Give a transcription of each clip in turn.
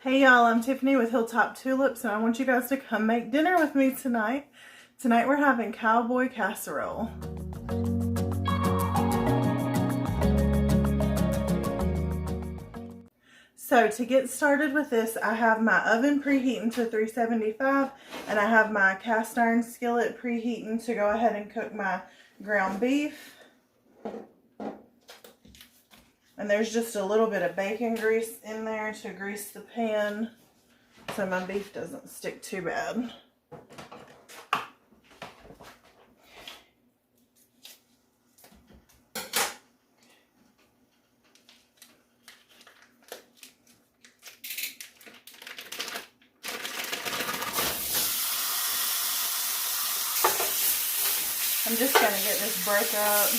Hey y'all, I'm Tiffany with Hilltop Tulips, and I want you guys to come make dinner with me tonight. Tonight we're having Cowboy Casserole. So to get started with this, I have my oven preheating to 375, and I have my cast iron skillet preheating to go ahead and cook my ground beef. And there's just a little bit of bacon grease in there to grease the pan so my beef doesn't stick too bad. I'm just going to get this broke up.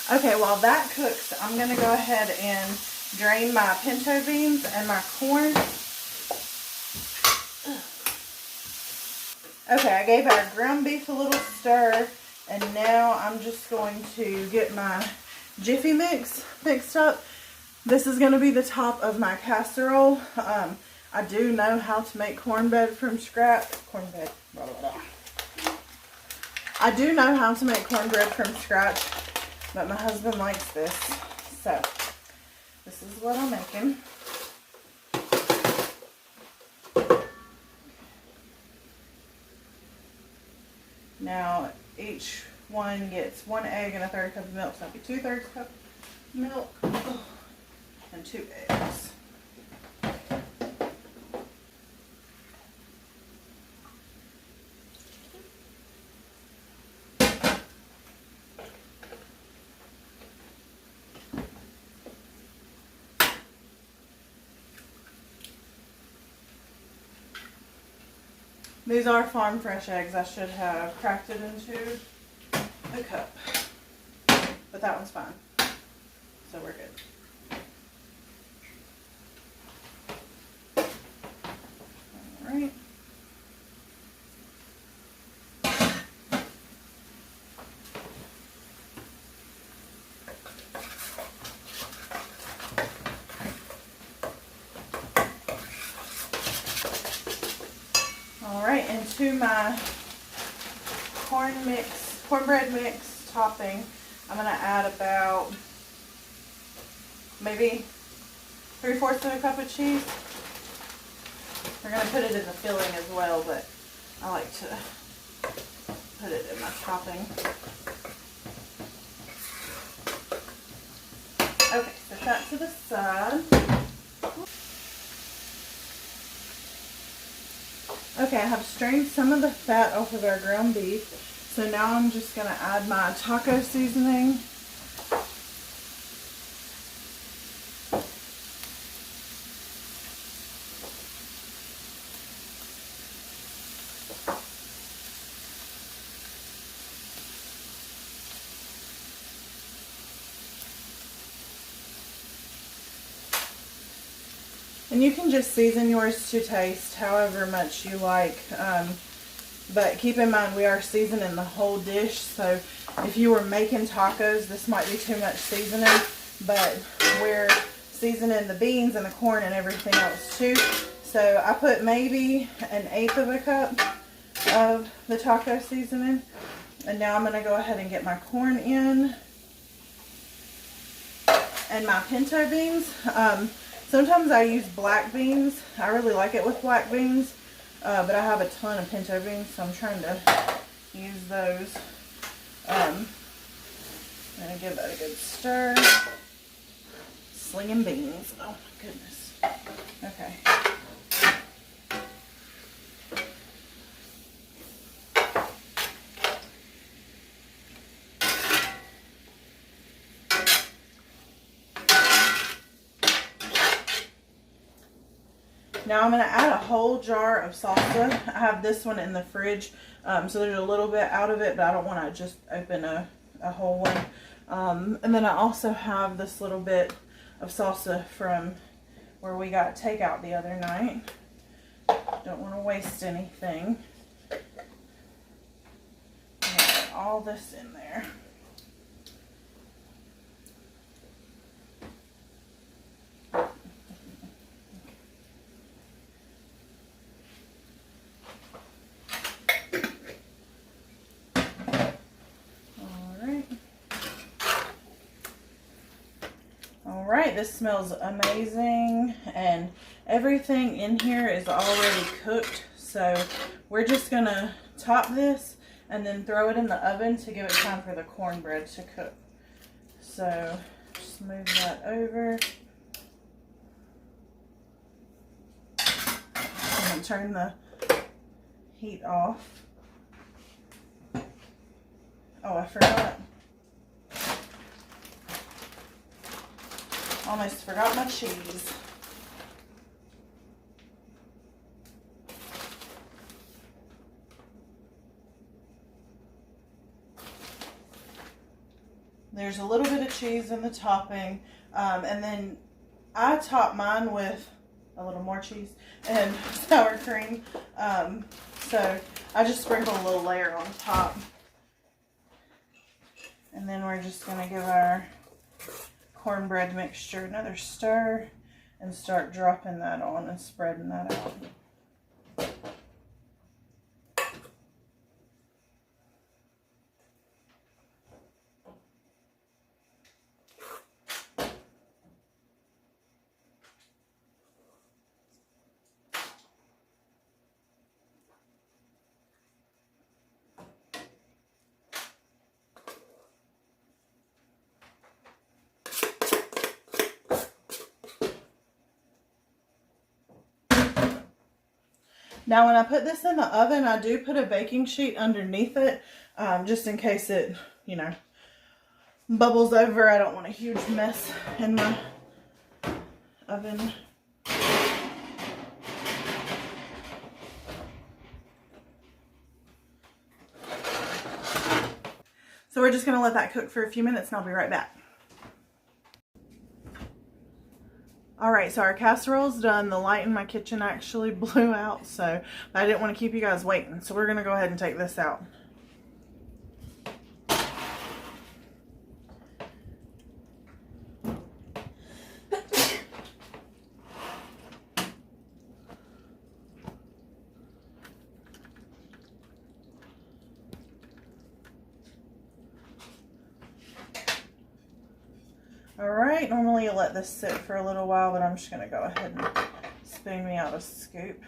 Okay, while that cooks, I'm going to go ahead and drain my pinto beans and my corn. Okay, I gave our ground beef a little stir, and now I'm just going to get my jiffy mix mixed up. This is going to be the top of my casserole. I do know how to make cornbread from scratch. I do know how to make cornbread from scratch, but my husband likes this, so this is what I'm making. Now each one gets 1 egg and a 1/3 cup of milk, so that'll be 2/3 cup of milk and 2 eggs. These are farm fresh eggs. I should have cracked it into a cup, but that one's fine, so we're good. All right. Alright, into my cornbread mix topping, I'm going to add about maybe 3/4 of a cup of cheese. We're going to put it in the filling as well, but I like to put it in my topping. Okay, set that to the side. Okay, I have strained some of the fat off of our ground beef, so now I'm just going to add my taco seasoning. And you can just season yours to taste however much you like, but keep in mind we are seasoning the whole dish, so if you were making tacos, this might be too much seasoning, but we're seasoning the beans and the corn and everything else too. So I put maybe 1/8 of a cup of the taco seasoning, and now I'm going to go ahead and get my corn in and my pinto beans. Sometimes I use black beans. I really like it with black beans, but I have a ton of pinto beans, so I'm trying to use those. I'm going to give that a good stir. Slinging beans. Oh my goodness. Okay. Now I'm going to add a whole jar of salsa. I have this one in the fridge, so there's a little bit out of it, but I don't want to just open a whole one. And then I also have this little bit of salsa from where we got takeout the other night. Don't want to waste anything. All this in there. Alright, this smells amazing, and everything in here is already cooked, so we're just going to top this and then throw it in the oven to give it time for the cornbread to cook. So just move that over. I'm going to turn the heat off. Oh, I forgot. Almost forgot my cheese. There's a little bit of cheese in the topping, and then I top mine with a little more cheese and sour cream. So I just sprinkle a little layer on top. And then we're just going to give our cornbread mixture another stir and start dropping that on and spreading that out. Now when I put this in the oven, I do put a baking sheet underneath it, just in case it, you know, bubbles over. I don't want a huge mess in my oven. So we're just going to let that cook for a few minutes and I'll be right back. Alright, so our casserole's done. The light in my kitchen actually blew out, so I didn't want to keep you guys waiting. So we're going to go ahead and take this out. Alright, normally you let this sit for a little while, but I'm just going to go ahead and spoon me out a scoop.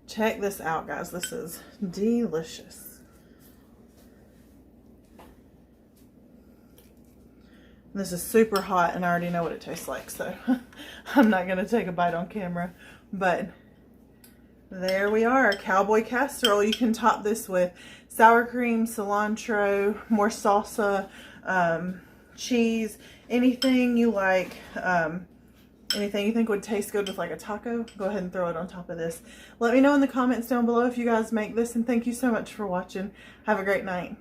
Check this out, guys. This is delicious. This is super hot and I already know what it tastes like, so I'm not going to take a bite on camera. But there we are, Cowboy Casserole. You can top this with sour cream, cilantro, more salsa, cheese, anything you like, anything you think would taste good with like a taco. Go ahead and throw it on top of this. Let me know in the comments down below if you guys make this, and thank you so much for watching. Have a great night.